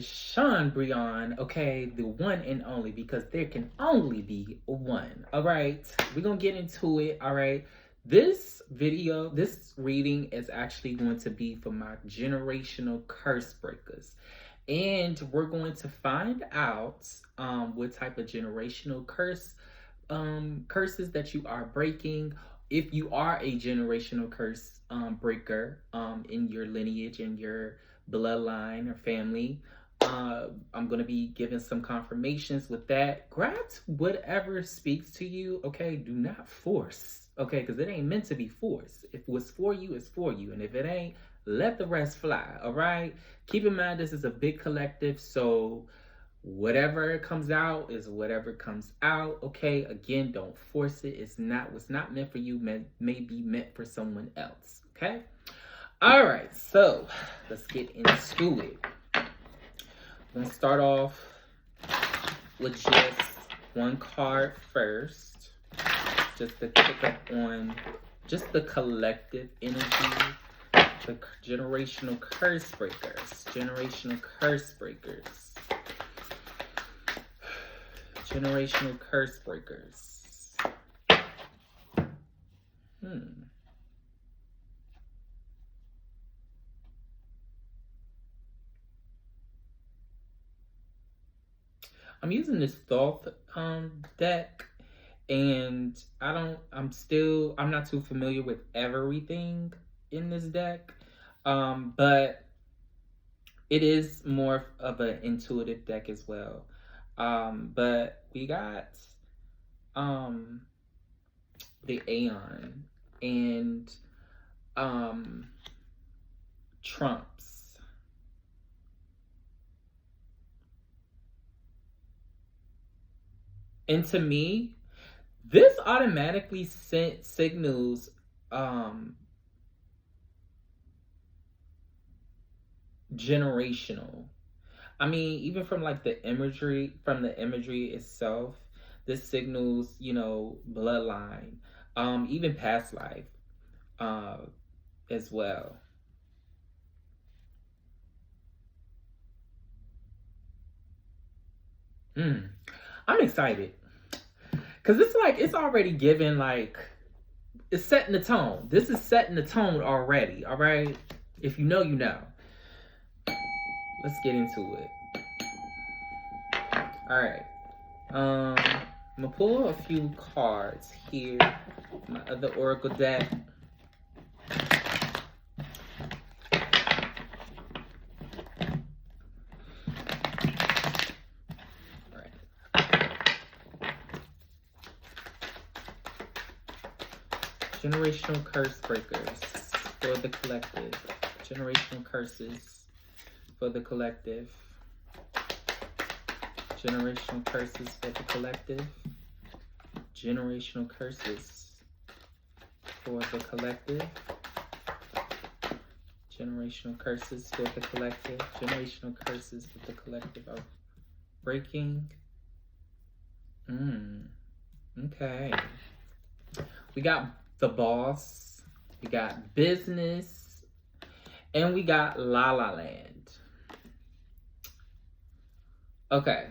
Sean Breon, okay, the one and only, because there can only be one. All right, we're gonna get into it. All right, this reading is actually going to be for my generational curse breakers, and we're going to find out what type of generational curses that you are breaking. If you are a generational curse breaker in your lineage, in your bloodline or family, I'm going to be giving some confirmations with that. Grab whatever speaks to you, okay? Do not force, okay? Because it ain't meant to be forced. If it was for you, it's for you. And if it ain't, let the rest fly, all right? Keep in mind, this is a big collective, so whatever comes out is whatever comes out, okay? Again, don't force it. It's not what's not meant for you may be meant for someone else, okay? All right, so let's get into it. I'm gonna start off with just one card first, just to pick up on just the collective energy, the generational curse breakers, generational curse breakers, generational curse breakers. I'm using this Thoth deck, and I'm not too familiar with everything in this deck, but it is more of an intuitive deck as well. But we got the Aeon and Trumps. And to me, this automatically signals generational. I mean, even from like the imagery, itself, this signals, bloodline, even past life, as well. I'm excited. Cause it's already given, like, it's setting the tone. This is setting the tone already, all right? If you know, you know. Let's get into it. All right. I'm gonna pull a few cards here. My other Oracle deck. Generational curse breakers for the collective. Generational curses for the collective. Generational curses for the collective. Generational curses for the collective. Generational curses for the collective. Generational curses for the collective are breaking. Okay. We got the Boss, we got Business, and we got La La Land. Okay.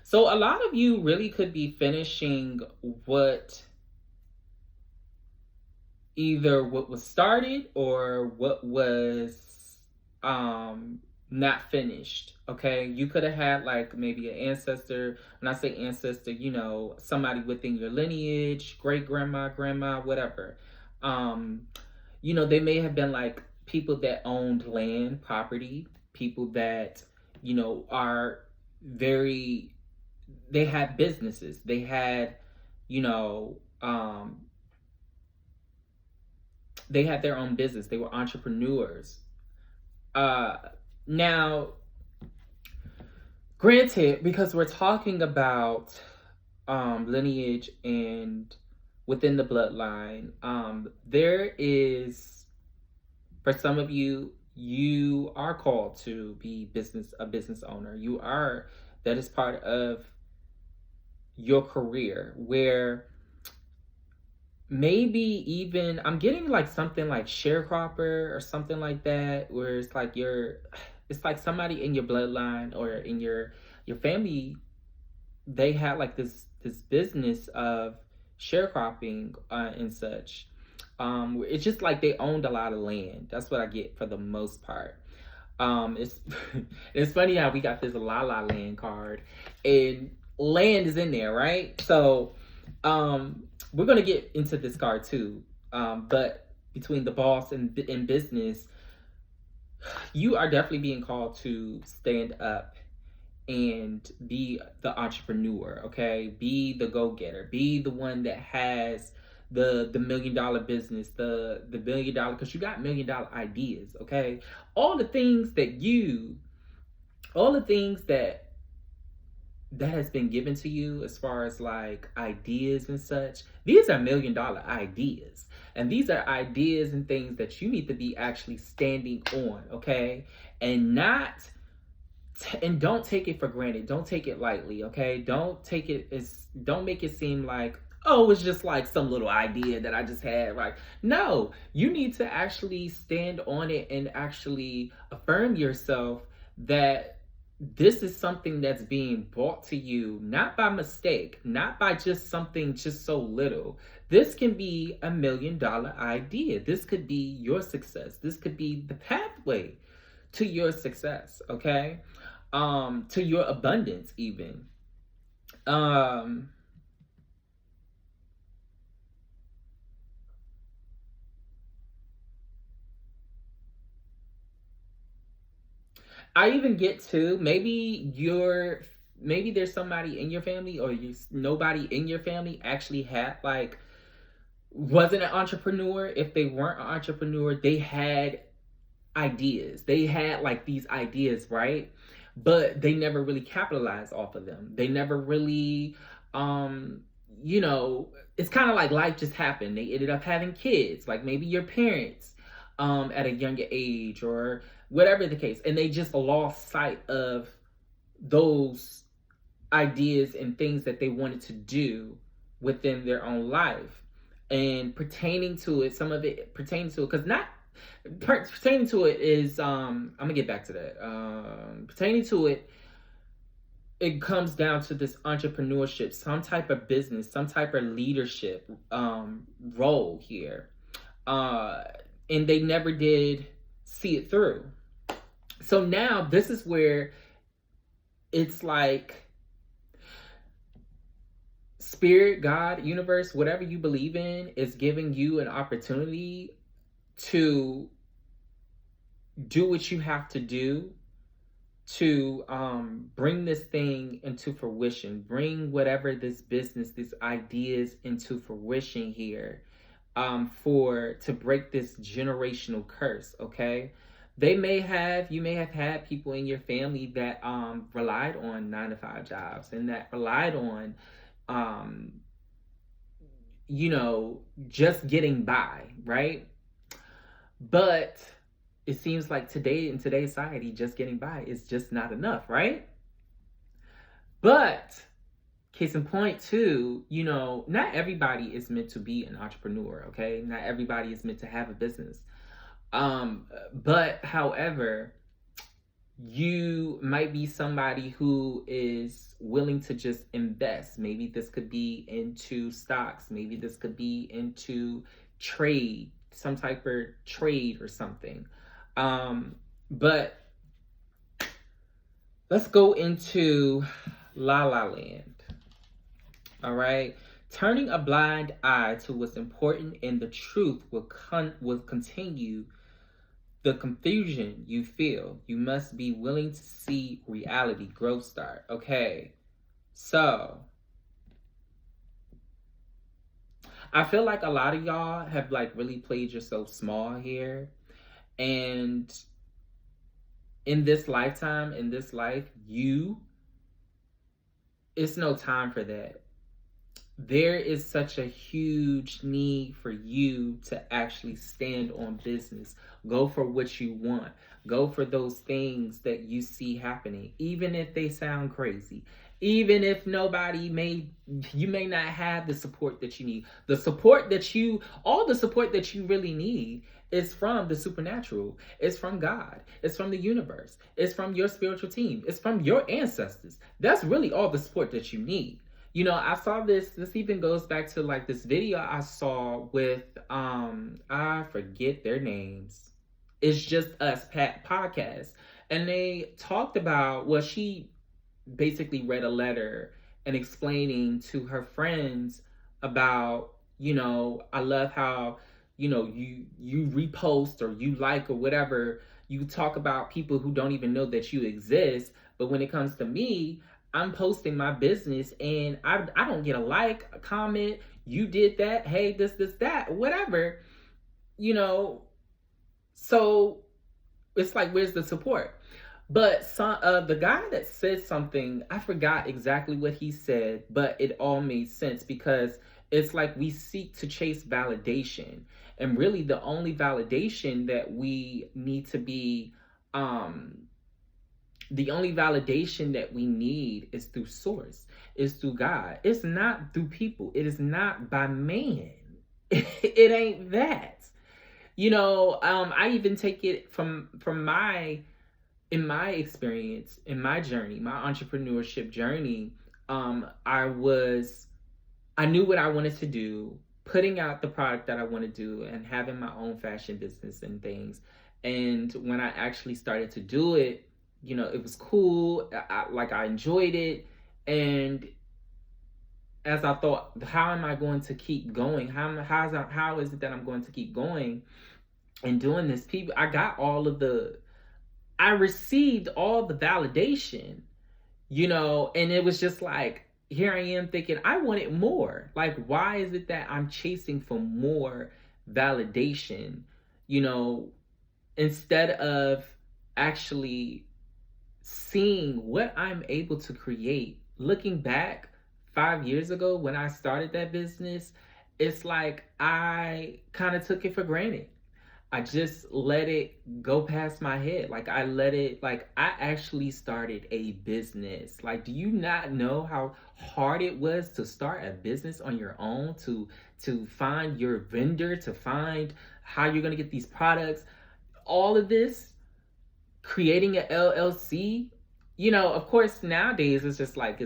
So a lot of you really could be finishing either what was started or what was not finished. Okay, you could have had like maybe an ancestor. When I say ancestor, somebody within your lineage, great grandma, grandma, whatever. They may have been like people that owned land, property, people that are they had businesses, they had they had their own business, they were entrepreneurs. Now, granted, because we're talking about lineage and within the bloodline, there is, for some of you, you are called to be a business owner. That is part of your career, where maybe even I'm getting like something like sharecropper or something like that, where it's like It's like somebody in your bloodline or in your family, they had like this business of sharecropping and such. It's just like they owned a lot of land. That's what I get for the most part. It's it's funny how we got this La La Land card, and land is in there, right? So, we're gonna get into this card too. But between the boss and in business, you are definitely being called to stand up and be the entrepreneur, okay? Be the go-getter. Be the one that has the $1 million business, the $1 million, because you got $1 million ideas, okay? All the things that you, all the things that has been given to you as far as like ideas and such, these are $1 million ideas. And these are ideas and things that you need to be actually standing on, okay? And not and don't take it for granted. Don't take it lightly, okay? Don't make it seem like, oh, it's just like some little idea that I just had. Like, no, you need to actually stand on it and actually affirm yourself that this is something that's being brought to you, not by mistake, not by just something just so little. This can be a $1 million idea. This could be your success. This could be the pathway to your success, okay? To your abundance even. um I even get to, maybe there's somebody in your family, or nobody in your family actually had like, wasn't an entrepreneur. If they weren't an entrepreneur, they had ideas. They had like these ideas, right? But they never really capitalized off of them. They never really, um, it's kind of like life just happened. They ended up having kids, like maybe your parents, at a younger age or whatever the case. And they just lost sight of those ideas and things that they wanted to do within their own life. And pertaining to it, some of it pertains to it, because not pertaining to it is, I'm gonna get back to that. Pertaining to it, it comes down to this entrepreneurship, some type of business, some type of leadership role here. uh and they never did see it through. So now this is where it's like spirit, God, universe, whatever you believe in, is giving you an opportunity to do what you have to do to bring this thing into fruition, bring whatever this business, these ideas into fruition here, for to break this generational curse. Okay, you may have had people in your family that relied on 9 to 5 jobs, and that relied on um just getting by, right? But it seems like today, in today's society, just getting by is just not enough, right? But case in point too, not everybody is meant to be an entrepreneur, okay? Not everybody is meant to have a business. But however, you might be somebody who is willing to just invest. Maybe this could be into stocks, maybe this could be into trade, some type of trade or something. But let's go into La La Land. All right. Turning a blind eye to what's important and the truth will continue the confusion you feel. You must be willing to see reality growth start. Okay. So I feel like a lot of y'all have like really played yourself small here. And in this lifetime, in this life, it's no time for that. There is such a huge need for you to actually stand on business. Go for what you want. Go for those things that you see happening, even if they sound crazy. Even if you may not have the support that you need. All the support that you really need It's from the supernatural. It's from God. It's from the universe. It's from your spiritual team. It's from your ancestors. That's really all the support that you need. You know, I saw this even goes back to like this video I saw with I forget their names. It's Just Us podcast. And they talked about, well, she basically read a letter and explaining to her friends about, you know, I love how, you know, you repost or you like or whatever, you talk about people who don't even know that you exist, but when it comes to me, I'm posting my business and I don't get a like, a comment, you did that, hey, this that, whatever, you know. So it's like, where's the support? But the guy that said something, I forgot exactly what he said, but it all made sense because it's like we seek to chase validation. And really, the only validation that we need to be, the only validation that we need is through source, is through God. It's not through people, it is not by man. It ain't that. You know, I even take it from my, in my experience, in my journey, my entrepreneurship journey, I knew what I wanted to do, putting out the product that I want to do and having my own fashion business and things. And when I actually started to do it, you know, it was cool. I enjoyed it. And as I thought, how am I going to keep going? How is it that I'm going to keep going and doing this? People, I received all the validation, you know, and it was just like, here I am thinking, I wanted more. Like, why is it that I'm chasing for more validation, you know, instead of actually seeing what I'm able to create? Looking back 5 years ago when I started that business, it's like I kind of took it for granted. I just let it go past my head. Like I actually started a business. Like, do you not know how hard it was to start a business on your own, to find your vendor, to find how you're going to get these products, all of this, creating an LLC. You know, of course, nowadays it's just like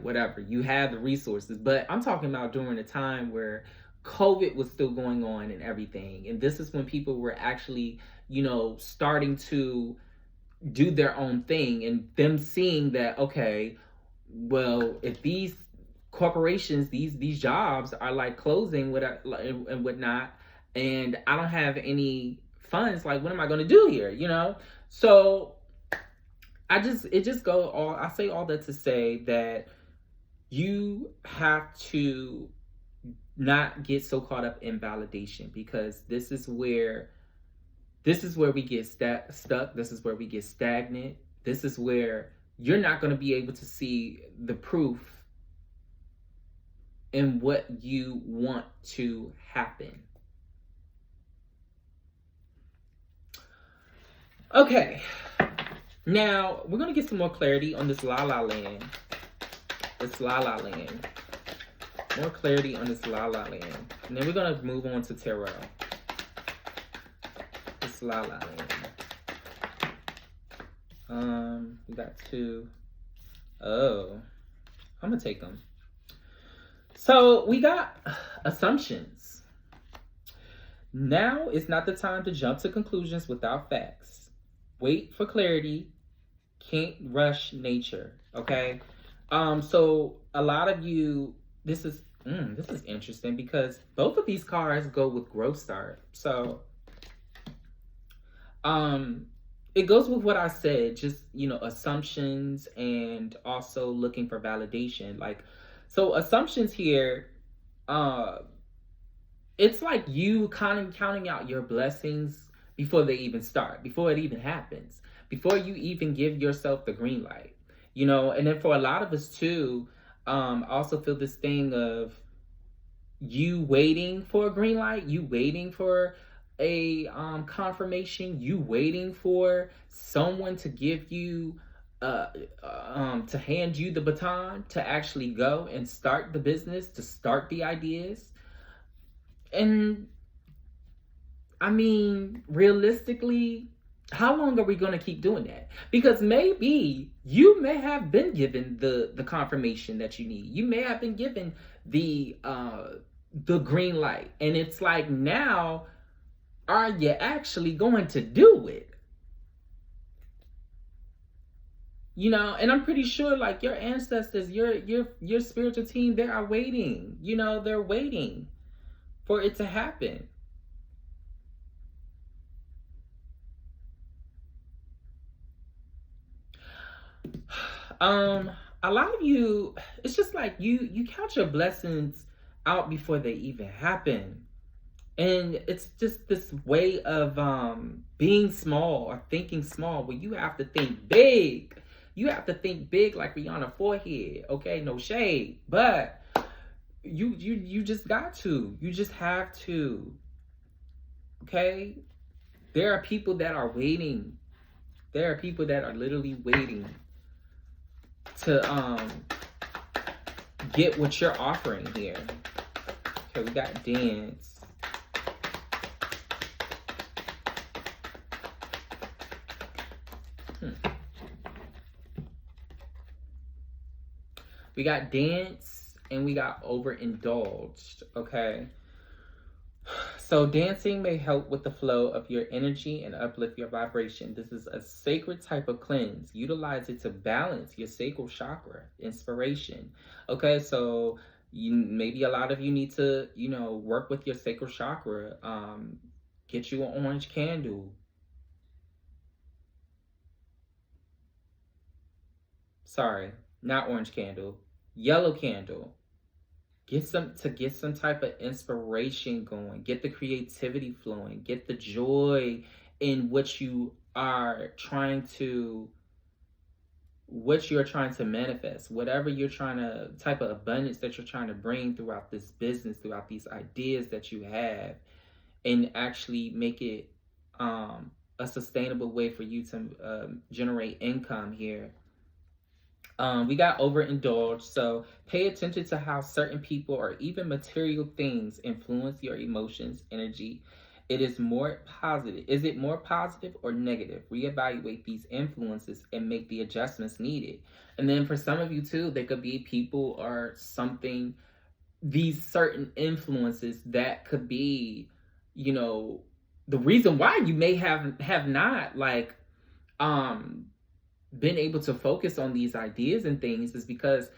whatever. You have the resources, but I'm talking about during a time where COVID was still going on and everything. And this is when people were actually, you know, starting to do their own thing and them seeing that, okay, well, if these corporations, these jobs are like closing and whatnot, and I don't have any funds, like, what am I going to do here? You know? So I say all that to say that you have to not get so caught up in validation, because this is where we get stuck. This is where we get stagnant. This is where you're not going to be able to see the proof in what you want to happen. Okay, now we're going to get some more clarity on this La La Land. This La La Land. More clarity on this La La Land. And then we're going to move on to tarot. This La La Land. We got two. Oh, I'm going to take them. So we got assumptions. Now is not the time to jump to conclusions without facts. Wait for clarity. Can't rush nature. Okay? So a lot of you, this is interesting because both of these cards go with growth start. So it goes with what I said, just, you know, assumptions and also looking for validation. Like, so assumptions here, it's like you kind of counting out your blessings before they even start, before it even happens, before you even give yourself the green light, you know. And then for a lot of us too, I also feel this thing of you waiting for a green light, you waiting for a confirmation, you waiting for someone to give you to hand you the baton to actually go and start the business, to start the ideas. And I mean, realistically, how long are we going to keep doing that? Because maybe you may have been given the confirmation that you need. You may have been given the green light, and it's like, now, are you actually going to do it? You know, and I'm pretty sure, like, your ancestors, your spiritual team, they are waiting. You know, they're waiting for it to happen. A lot of you, it's just like you count your blessings out before they even happen. And it's just this way of being small or thinking small, where you have to think big. You have to think big, like Rihanna forehead. Okay, no shade, but you just got to. You just have to. Okay, there are people that are waiting. There are people that are literally waiting to get what you're offering here. Okay, we got dance. We got dance and we got overindulged, okay? So dancing may help with the flow of your energy and uplift your vibration. This is a sacred type of cleanse. Utilize it to balance your sacral chakra, inspiration. Okay, so maybe a lot of you need to, work with your sacral chakra. Get you an orange candle. Sorry, not orange candle. Yellow candle. Get some type of inspiration going. Get the creativity flowing. Get the joy in what you're trying to manifest. Whatever you're trying to, type of abundance that you're trying to bring throughout this business, throughout these ideas that you have, and actually make it a sustainable way for you to generate income here. We got overindulged, so pay attention to how certain people or even material things influence your emotions, energy. Is it more positive or negative? Reevaluate these influences and make the adjustments needed. And then for some of you too, there could be people or something, these certain influences that could be, the reason why you may have not been able to focus on these ideas and things, is because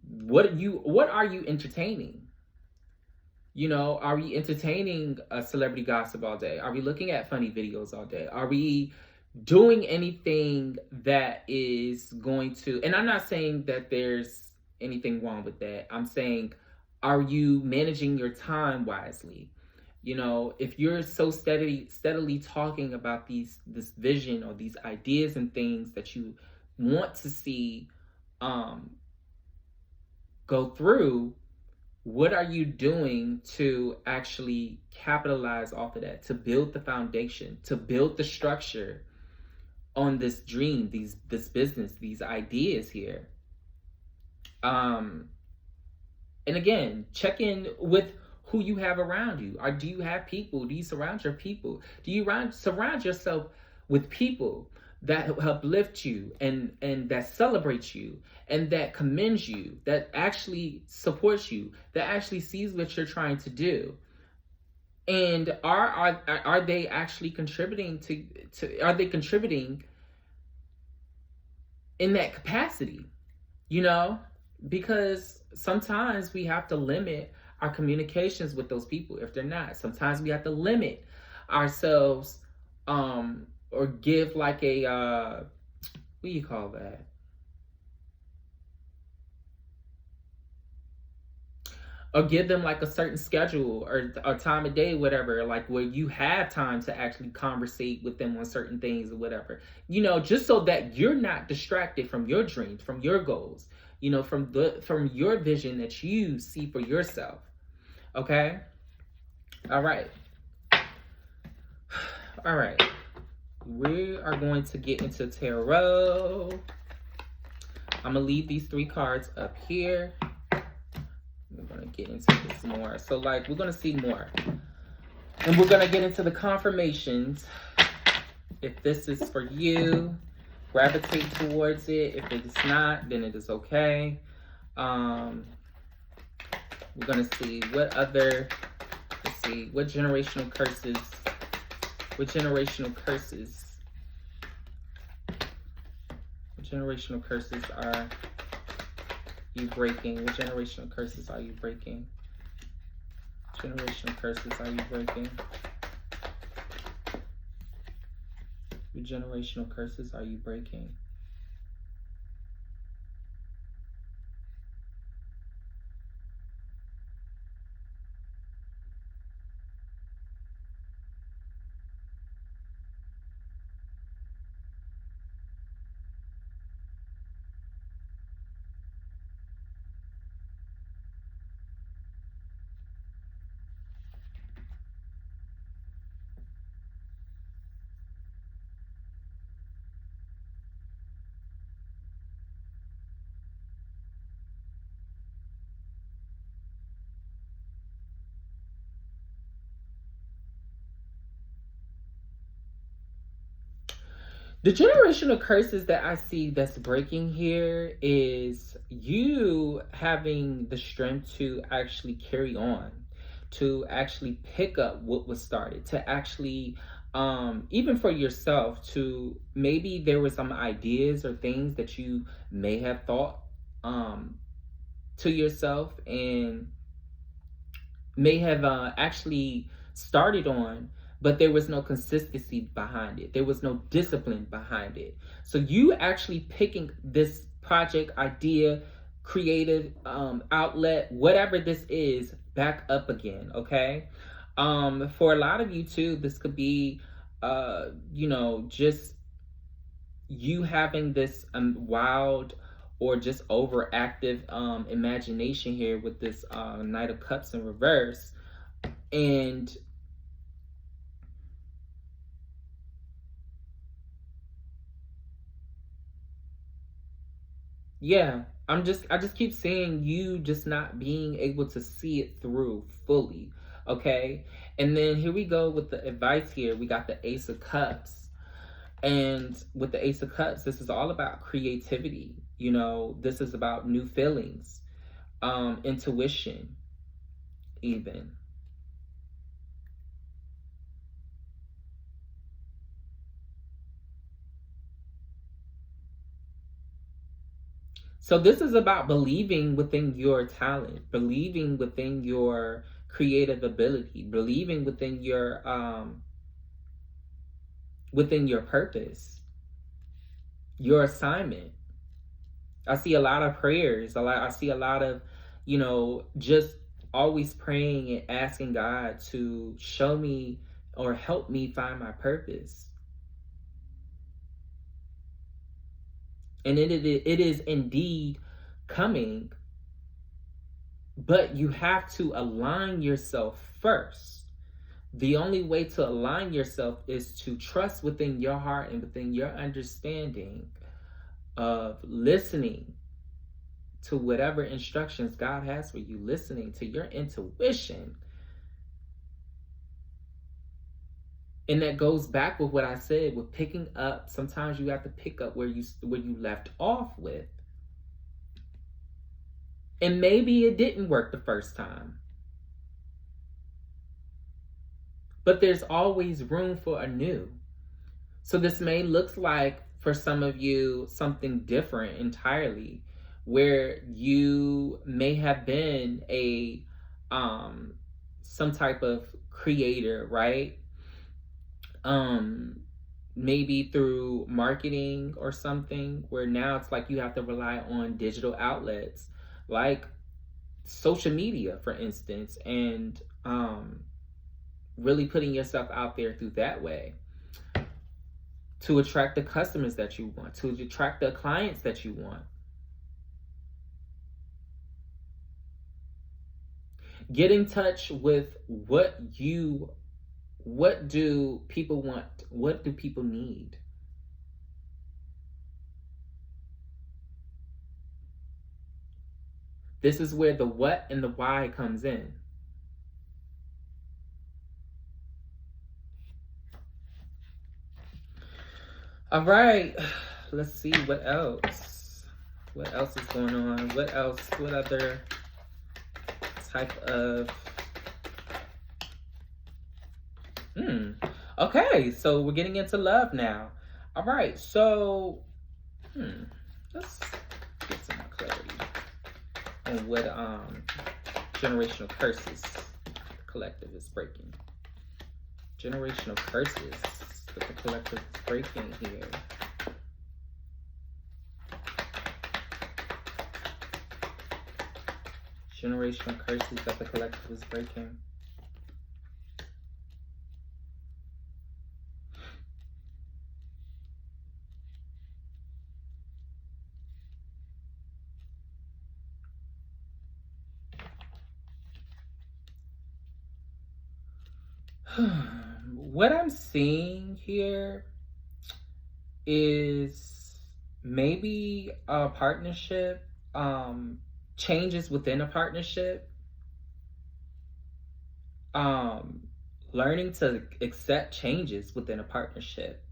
what are you entertaining? Are we entertaining celebrity gossip all day? Are we looking at funny videos all day? Are we doing anything that is going to, and I'm not saying that there's anything wrong with that. I'm saying, are you managing your time wisely? If you're so steadily talking about this vision or these ideas and things that you want to see go through, what are you doing to actually capitalize off of that, to build the foundation, to build the structure on this dream, this business, these ideas here? And again, check in with who you have around you. Or do you have people? Do you surround your people? Do you surround yourself with people that uplift you and that celebrates you and that commends you, that actually supports you, that actually sees what you're trying to do? And are they actually contributing to are they contributing in that capacity? Because sometimes we have to limit our communications with those people if they're not. Sometimes we have to limit ourselves, or give like a what do you call that? Or give them like a certain schedule or time of day, whatever, like where you have time to actually conversate with them on certain things or whatever. Just so that you're not distracted from your dreams, from your goals, from your vision that you see for yourself. Okay? All right. We are going to get into tarot. I'm going to leave these 3 cards up here. We're going to get into this more. So, we're going to see more. And we're going to get into the confirmations. If this is for you, gravitate towards it. If it is not, then it is okay. We're going to see what other, let's see, what generational curses are you breaking? What generational curses are you breaking? Generational curses are you breaking? What generational curses are you breaking? The generational curses that I see that's breaking here is you having the strength to actually carry on, to actually pick up what was started, to actually, even for yourself, to maybe there were some ideas or things that you may have thought to yourself and may have actually started on, but there was no consistency behind it. There was no discipline behind it. So you actually picking this project idea, creative outlet, whatever this is, back up again, okay? For a lot of you too, this could be, just you having this wild or just overactive imagination here with this Knight of Cups in reverse. And yeah, I just keep saying you just not being able to see it through fully, okay? And then here we go with the advice here. We got the Ace of Cups. And with the Ace of Cups, this is all about creativity. This is about new feelings, intuition, even. So this is about believing within your talent, believing within your creative ability, believing within your purpose, your assignment. I see a lot of prayers. I see a lot of, just always praying and asking God to show me or help me find my purpose. And it is indeed coming, but you have to align yourself first. The only way to align yourself is to trust within your heart and within your understanding of listening to whatever instructions God has for you, listening to your intuition. And that goes back with what I said with picking up. Sometimes you have to pick up where you left off with. And maybe it didn't work the first time. But there's always room for a new. So this may look like, for some of you, something different entirely, where you may have been a some type of creator, right? Maybe through marketing or something, where now it's like you have to rely on digital outlets like social media, for instance, and really putting yourself out there through that way to attract the customers that you want, to attract the clients that you want. Get in touch with what do people want? What do people need? This is where the what and the why comes in. All right. Let's see what else. What else is going on? What else? What other type of... Okay, so we're getting into love now. All right, so let's get some more clarity on what generational curses the collective is breaking. Generational curses that the collective is breaking here. Generational curses that the collective is breaking. What I'm seeing here is maybe a partnership, changes within a partnership, learning to accept changes within a partnership.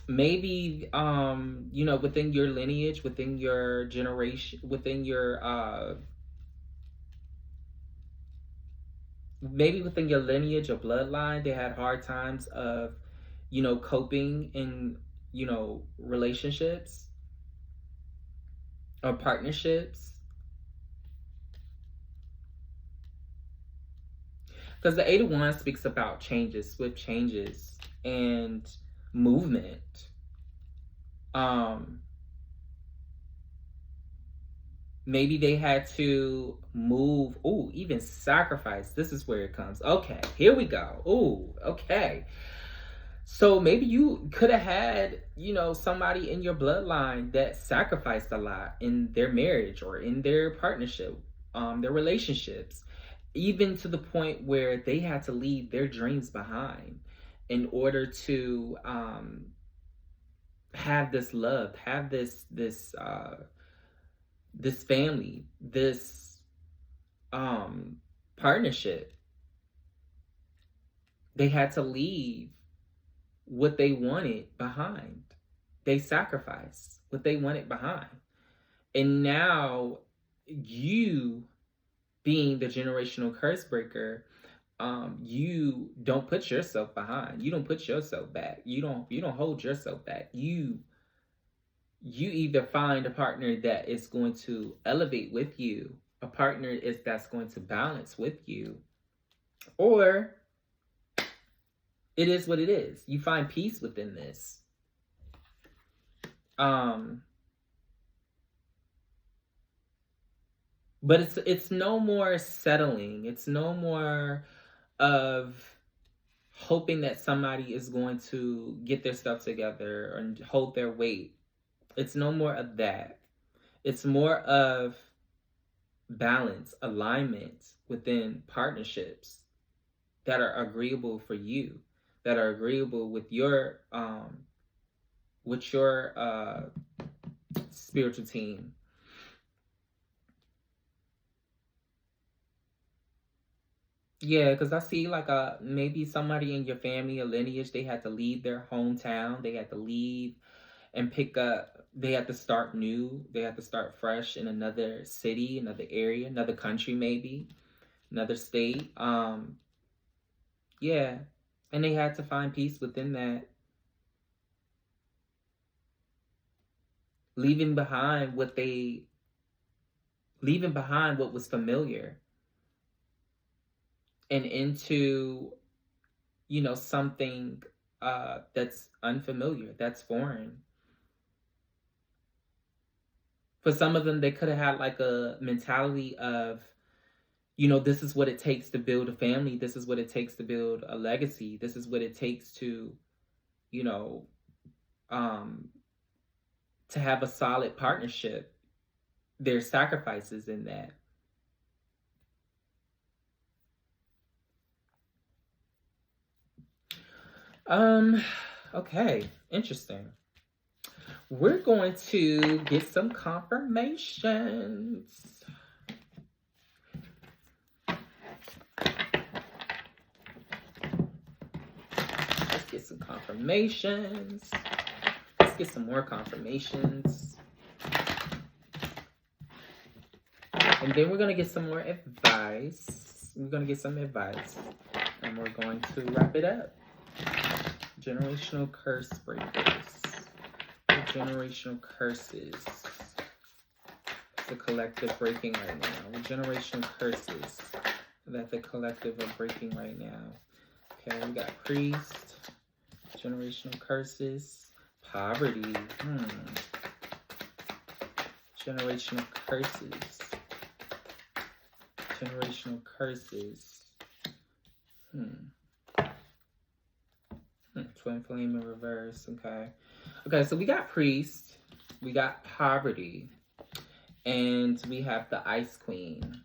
Maybe within your lineage, within your generation, within your maybe within your lineage or bloodline, they had hard times of coping in relationships or partnerships, because the 8 of Wands speaks about changes, swift changes, and movement. Maybe they had to move. Oh, even sacrifice. This is where it comes. Okay, here we go. Oh, okay. So maybe you could have had, somebody in your bloodline that sacrificed a lot in their marriage or in their partnership, their relationships, even to the point where they had to leave their dreams behind in order to have this love, have this family, this partnership. They had to leave what they wanted behind. They sacrificed what they wanted behind. And now you, being the generational curse breaker, you don't put yourself behind. You don't put yourself back. You don't hold yourself back. You either find a partner that is going to elevate with you, a partner that's going to balance with you, or it is what it is. You find peace within this. But it's no more settling. It's no more of hoping that somebody is going to get their stuff together and hold their weight. It's no more of that. It's more of balance, alignment within partnerships that are agreeable for you, that are agreeable with your spiritual team. Yeah, because I see like maybe somebody in your family or lineage, they had to leave their hometown. They had to leave and pick up, they had to start new. They had to start fresh in another city, another area, another country maybe, another state. Yeah. And they had to find peace within that. Leaving behind what was familiar and into, something that's unfamiliar, that's foreign. For some of them, they could have had like a mentality of, this is what it takes to build a family. This is what it takes to build a legacy. This is what it takes to, to have a solid partnership. There's sacrifices in that. Okay, interesting. We're going to get some confirmations. get some confirmations. Let's get some more confirmations. And then we're going to get some more advice. We're going to get some advice. And we're going to wrap it up. Generational curse breakers. The generational curses. The collective breaking right now. The generational curses that the collective are breaking right now. Okay, we got priest. Generational curses. Poverty. Generational curses. Generational curses. Twin flame in reverse. Okay, so we got priest, we got poverty, and we have the ice queen.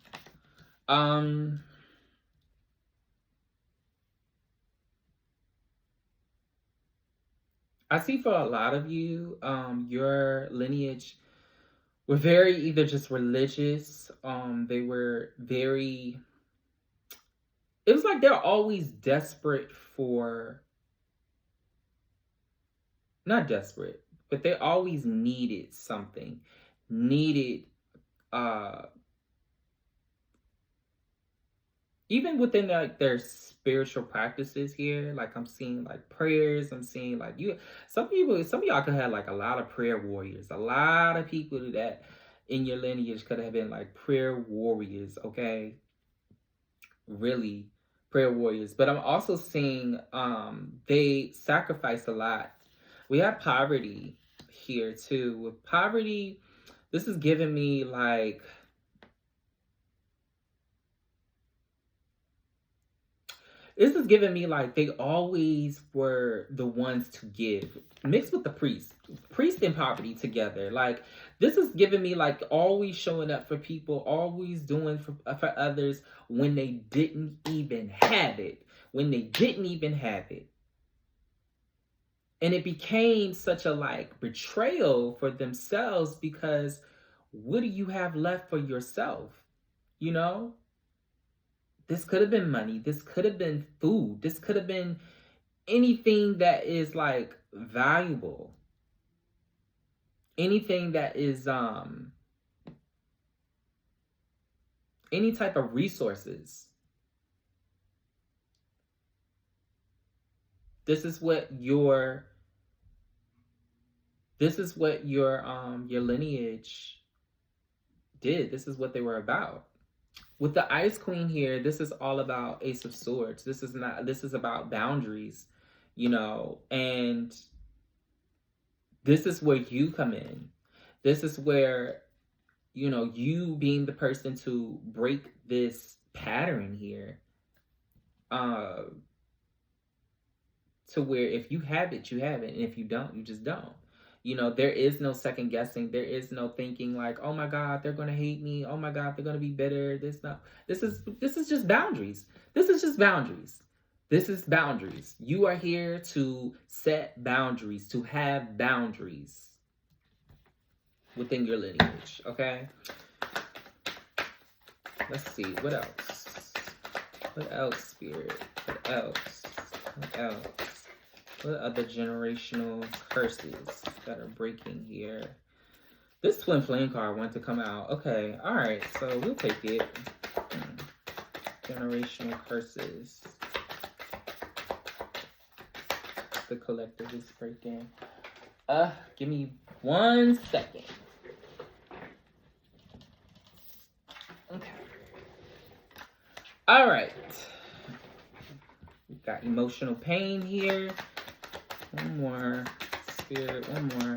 I see for a lot of you, your lineage were very either just religious. They were very, it was like they're always desperate for, not desperate, but they always needed something. Needed, even within like their spiritual practices here, like I'm seeing like prayers, I'm seeing like some of y'all could have like a lot of prayer warriors. A lot of people that in your lineage could have been like prayer warriors, okay? Really prayer warriors. But I'm also seeing they sacrifice a lot. We have poverty here too. With poverty, this is giving me like, they always were the ones to give, mixed with the priest and poverty together. Like, this is giving me like always showing up for people, always doing for others when they didn't even have it. And it became such a like betrayal for themselves, because what do you have left for yourself? You know? This could have been money. This could have been food. This could have been anything that is like valuable. Anything that is any type of resources. This is what your lineage did. This is what they were about. With the Ice Queen here, this is all about Ace of Swords. This is about boundaries, you know, and this is where you come in. This is where, you know, you being the person to break this pattern here. To where if you have it, you have it. And if you don't, you just don't. You know, there is no second guessing. There is no thinking like, oh my God, they're going to hate me. Oh my God, they're going to be bitter. This is just boundaries. This is just boundaries. This is boundaries. You are here to set boundaries, to have boundaries within your lineage. Okay. Let's see. What else? What else, Spirit? What else? What else? What other generational curses that are breaking here? This twin flame card wanted to come out. Okay, all right, so we'll take it. Generational curses. The collective is breaking. Give me 1 second. Okay. All right. We've got emotional pain here. One more, Spirit, one more.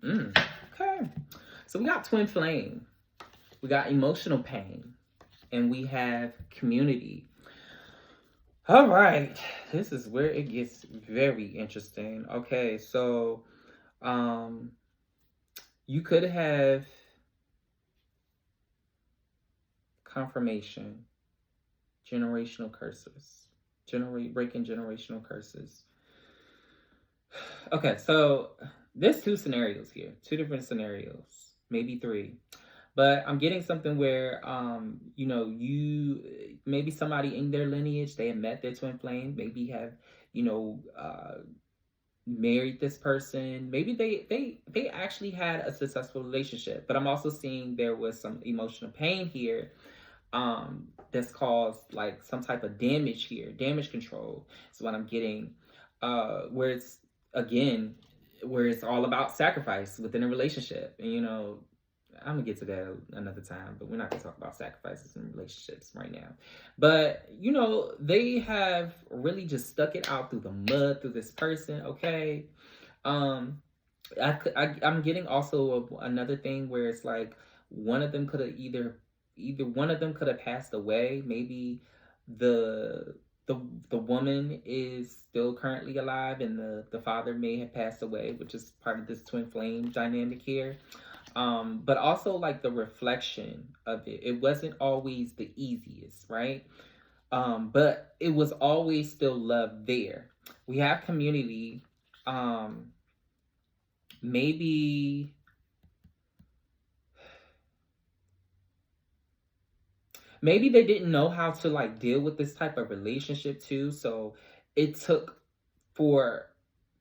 Okay. So we got twin flame. We got emotional pain. And we have community. All right. This is where it gets very interesting. Okay, so you could have confirmation. Generational curses. Breaking generational curses. Okay, so there's 2 scenarios here. 2 different scenarios. Maybe 3. But I'm getting something where, you maybe somebody in their lineage, they have met their twin flame, maybe have, you know, married this person. Maybe they actually had a successful relationship. But I'm also seeing there was some emotional pain here, that's caused like some type of damage here, damage control is what I'm getting. Where it's again, where it's all about sacrifice within a relationship. And I'm gonna get to that another time, but we're not gonna talk about sacrifices in relationships right now. But they have really just stuck it out through the mud through this person. Okay. um I'm getting also another thing where it's like one of them could have either one of them could have passed away. Maybe the the woman is still currently alive, and the father may have passed away, which is part of this twin flame dynamic here. But also like the reflection of it. It wasn't always the easiest, right? But it was always still love there. We have community. Maybe maybe they didn't know how to like deal with this type of relationship too, so it took for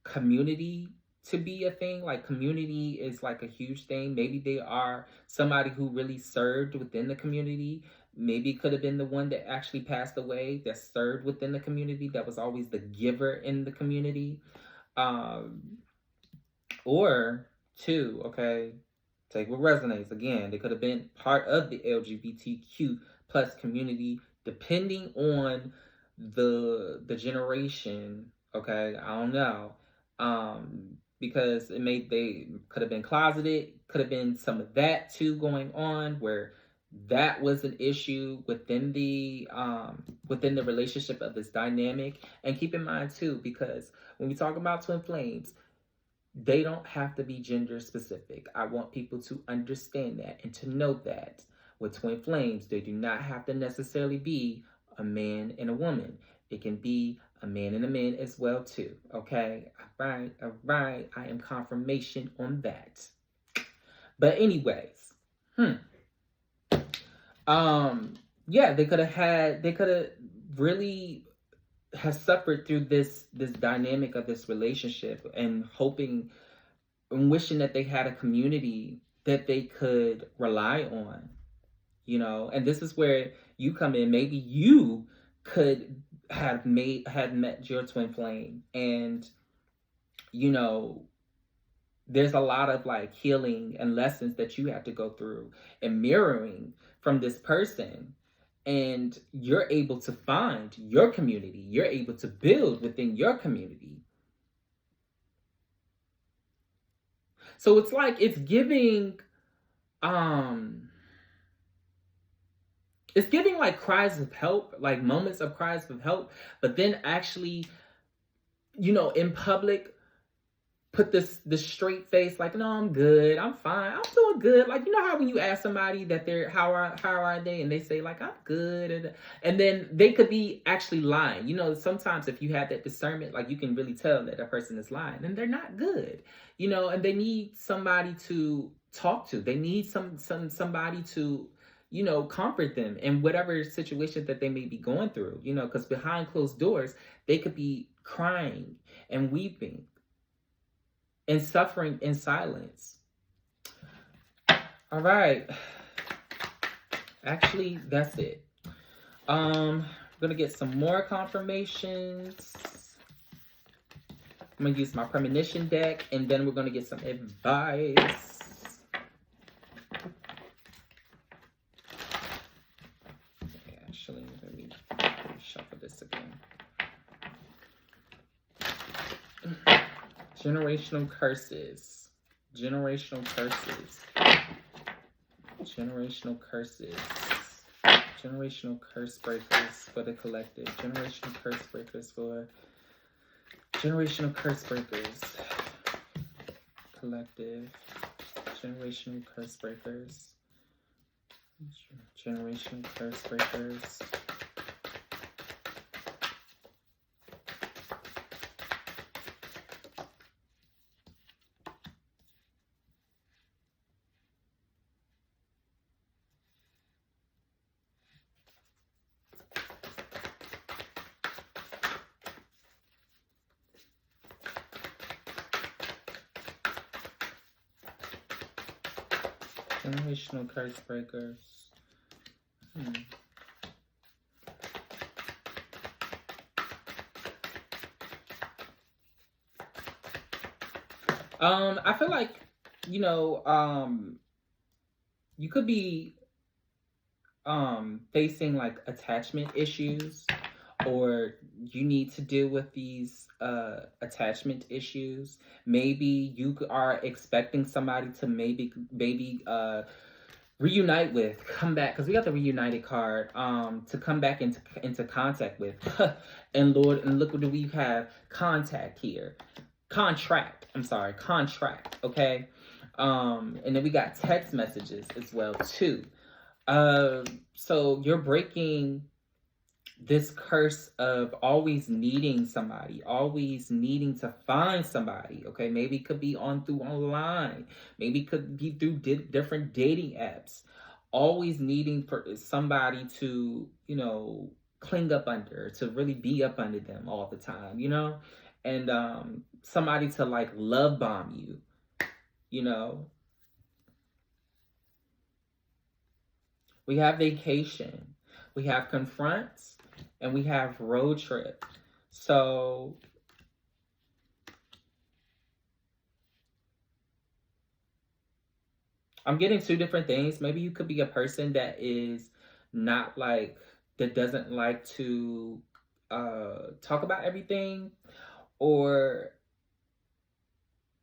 community to be a thing. Like community is like a huge thing. Maybe they are somebody who really served within the community. Maybe it could have been the one that actually passed away that served within the community, that was always the giver in the community. um or two, okay, take what resonates. Again, they could have been part of the LGBTQ plus community, depending on the generation. Okay, I don't know, because they could have been closeted, could have been some of that too going on, where that was an issue within the relationship of this dynamic. And keep in mind too, because when we talk about twin flames, they don't have to be gender specific. I want people to understand that and to know that with twin flames, they do not have to necessarily be a man and a woman. It can be a man and a man as well too. Okay? All right. I am confirmation on that. But anyways, yeah, they could have really has suffered through this dynamic of this relationship, and hoping and wishing that they had a community that they could rely on. And this is where you come in. Maybe you could had met your twin flame, and you know there's a lot of like healing and lessons that you have to go through and mirroring from this person, and you're able to find your community, you're able to build within your community. So it's like um it's giving like cries of help, like moments of cries of help, but then actually, in public, put this straight face, like, no, I'm good, I'm fine, I'm doing good. Like, how when you ask somebody that they're how are they, and they say like, I'm good, and then they could be actually lying. Sometimes if you have that discernment, like, you can really tell that a person is lying and they're not good. And they need somebody to talk to. They need somebody to comfort them in whatever situation that they may be going through. Because behind closed doors, they could be crying and weeping and suffering in silence. All right. Actually, that's it. I'm gonna get some more confirmations. I'm gonna use my premonition deck, and then we're gonna get some advice. Okay, actually, let me shuffle this again. Generational curses. Generational curses. Generational curses. Generational curse breakers for the collective. Generational curse breakers for generational curse breakers. Collective. Generational curse breakers. Generational curse breakers. Generational curse breakers. I feel like, you know, you could be facing like attachment issues, or you need to deal with these attachment issues. Maybe you are expecting somebody to maybe reunite with, come back, because we got the reunited card, to come back into contact with. And Lord, and look, what do we have? Contact here. Contract. I'm sorry, contract. Okay. And then we got text messages as well too. So you're breaking this curse of always needing somebody, always needing to find somebody. Okay, maybe it could be through online, maybe it could be through different dating apps. Always needing for somebody to, cling up under, to really be up under them all the time, and somebody to like love bomb you, you know. We have vacation, we have confronts, and we have road trip. So I'm getting two different things. Maybe you could be a person that is not like, that doesn't like to talk about everything, or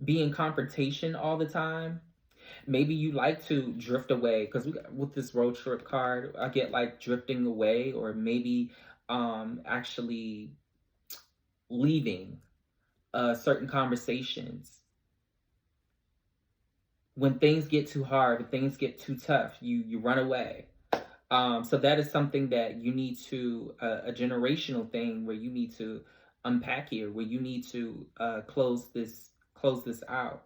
be in confrontation all the time. Maybe you like to drift away, because with this road trip card, I get like drifting away, or maybe actually leaving certain conversations. When things get too hard, when things get too tough, you run away. So that is something that you need to, a generational thing where you need to unpack here, where you need to close this out.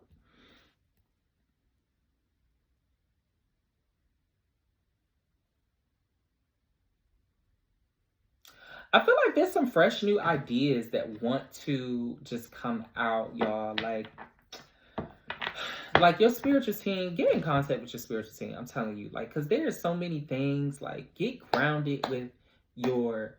I feel like there's some fresh new ideas that want to just come out, y'all. Like your spiritual team, get in contact with your spiritual team. I'm telling you, like, because there's so many things. Like, get grounded with your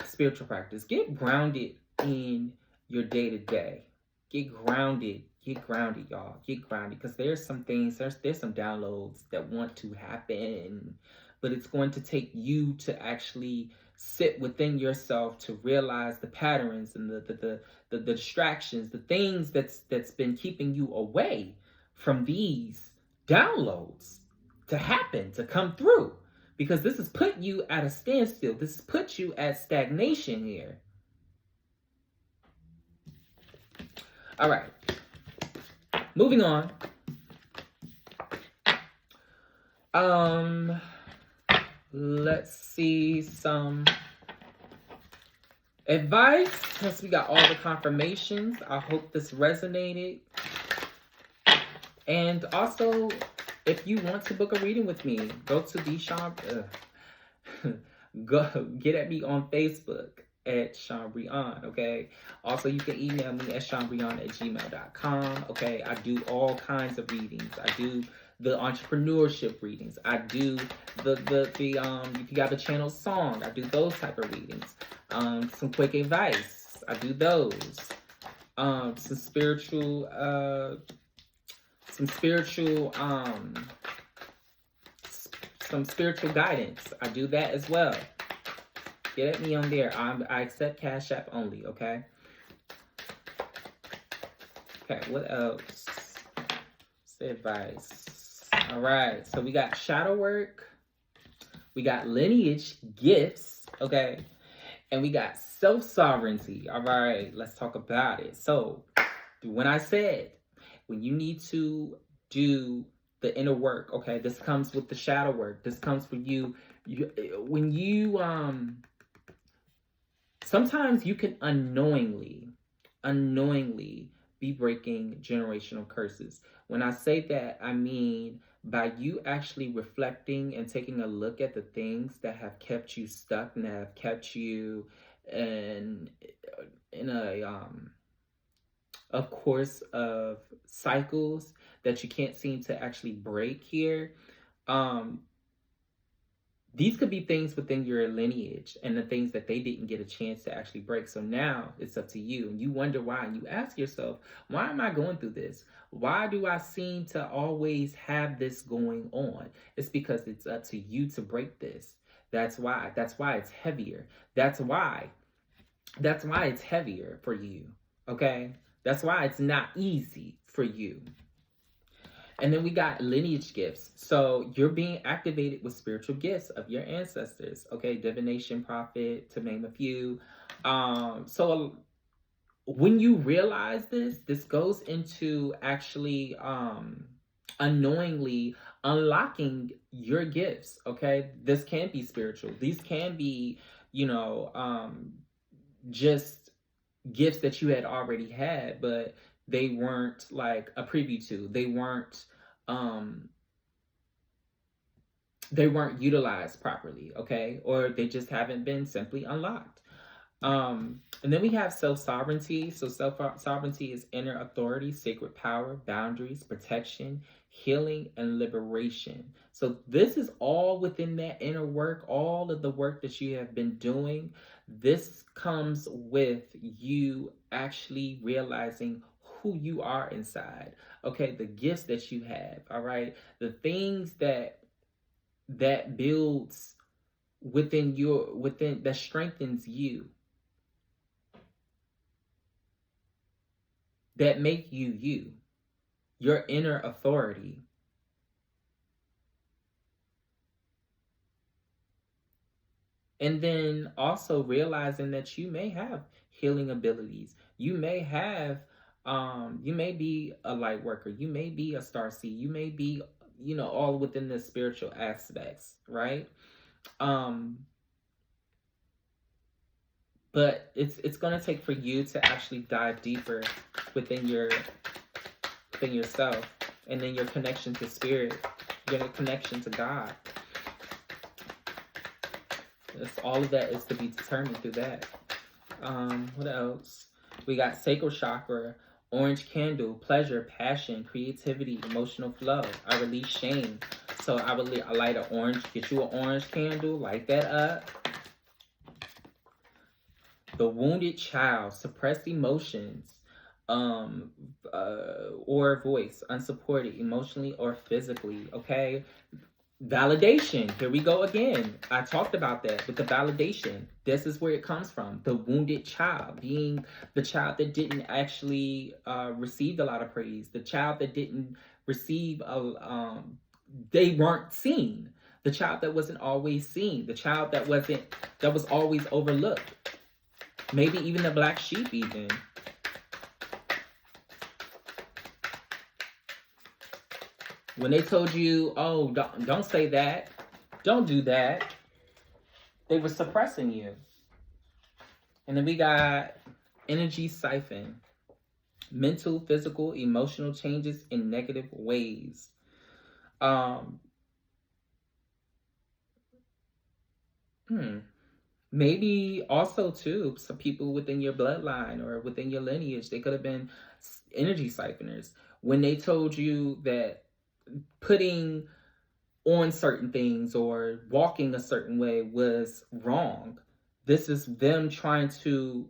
spiritual practice. Get grounded in your day to day. Get grounded. Get grounded, y'all. Get grounded, because there's some things. There's some downloads that want to happen, but it's going to take you to actually sit within yourself to realize the patterns and the distractions, the things that's been keeping you away from these downloads to happen, to come through. Because this has put you at a standstill. This has put you at stagnation here. All right. Moving on. Let's see some advice, since we got all the confirmations. I hope this resonated. And also, if you want to book a reading with me, go to go get at me on Facebook at Sean Breon, okay? Also, you can email me at seanbreon@gmail.com, okay? I do all kinds of readings. I do the entrepreneurship readings. I do if you got the channel song, I do those type of readings. Some quick advice, I do those. Some spiritual guidance, I do that as well. Get at me on there. I accept Cash App only, okay? Okay, what else? Say advice. All right, so we got shadow work, we got lineage gifts, okay? And we got self-sovereignty. All right, let's talk about it. So, when I said, when you need to do the inner work, okay, this comes with the shadow work. This comes for you. When you, sometimes you can unknowingly be breaking generational curses. When I say that, I mean by you actually reflecting and taking a look at the things that have kept you stuck and have kept you in a of course of cycles that you can't seem to actually break here, um, these could be things within your lineage and the things that they didn't get a chance to actually break. So now it's up to you. And you wonder why. And you ask yourself, why am I going through this? Why do I seem to always have this going on? It's because it's up to you to break this. That's why. That's why it's heavier. That's why. That's why it's heavier for you. Okay? That's why it's not easy for you. And then we got lineage gifts. So you're being activated with spiritual gifts of your ancestors. Okay, divination, prophet, to name a few. So when you realize this goes into actually unknowingly unlocking your gifts. Okay, this can be spiritual. These can be, just gifts that you had already had, but they weren't like a preview to. Um they weren't utilized properly, okay? Or they just haven't been simply unlocked. And then we have self-sovereignty. So self-sovereignty is inner authority, sacred power, boundaries, protection, healing, and liberation. So this is all within that inner work, all of the work that you have been doing. This comes with you actually realizing who you are inside. Okay, the gifts that you have, all right? The things that builds within that strengthens you, that make you, your inner authority. And then also realizing that you may have healing abilities. You may have, you may be a light worker. You may be a star seed. You may be, all within the spiritual aspects, right? But it's gonna take for you to actually dive deeper within yourself, and then your connection to spirit, your connection to God. All of that is to be determined through that. What else? We got sacral chakra, orange candle, pleasure, passion, creativity, emotional flow. I release shame. So I light an orange, get you an orange candle, light that up. The wounded child, suppressed emotions, or voice, unsupported emotionally or physically. Okay. Validation. Here we go again. I talked about that with the validation. This is where it comes from. The wounded child, being the child that didn't actually receive a lot of praise. The child that didn't receive they weren't seen. The child that wasn't always seen. The child that was always overlooked. Maybe even the black sheep even. When they told you, oh, don't say that, don't do that, they were suppressing you. And then we got energy siphon. Mental, physical, emotional changes in negative ways. Maybe also too, some people within your bloodline or within your lineage, they could have been energy siphoners. When they told you that putting on certain things or walking a certain way was wrong, this is them trying to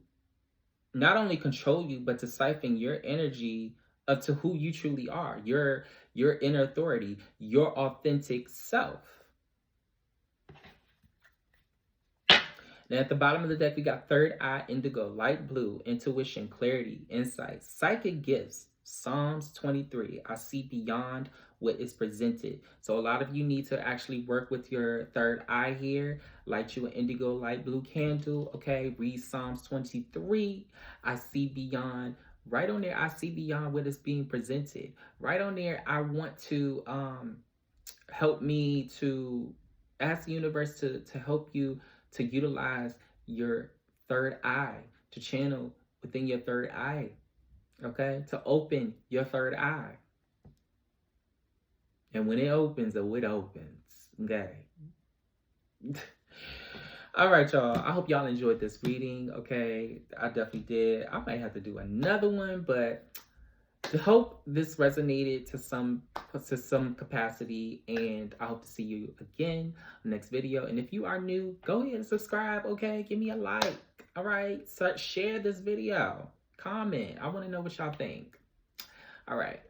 not only control you, but to siphon your energy up to who you truly are, your inner authority, your authentic self. Now at the bottom of the deck, we got third eye indigo, light blue, intuition, clarity, insight, psychic gifts, Psalms 23. I see beyond what is presented. So a lot of you need to actually work with your third eye here. Light you an indigo light blue candle. Okay, read Psalms 23. I see beyond. Right on there, I see beyond what is being presented. Right on there, I want to help me to ask the universe to help you to utilize your third eye, to channel within your third eye, okay? To open your third eye. And when it opens, it opens, okay? All right, y'all. I hope y'all enjoyed this reading, okay? I definitely did. I might have to do another one, but hope this resonated to some capacity, and I hope to see you again next video. And if you are new, go ahead and subscribe. Okay, give me a like. All right, so share this video, comment. I want to know what y'all think. All right.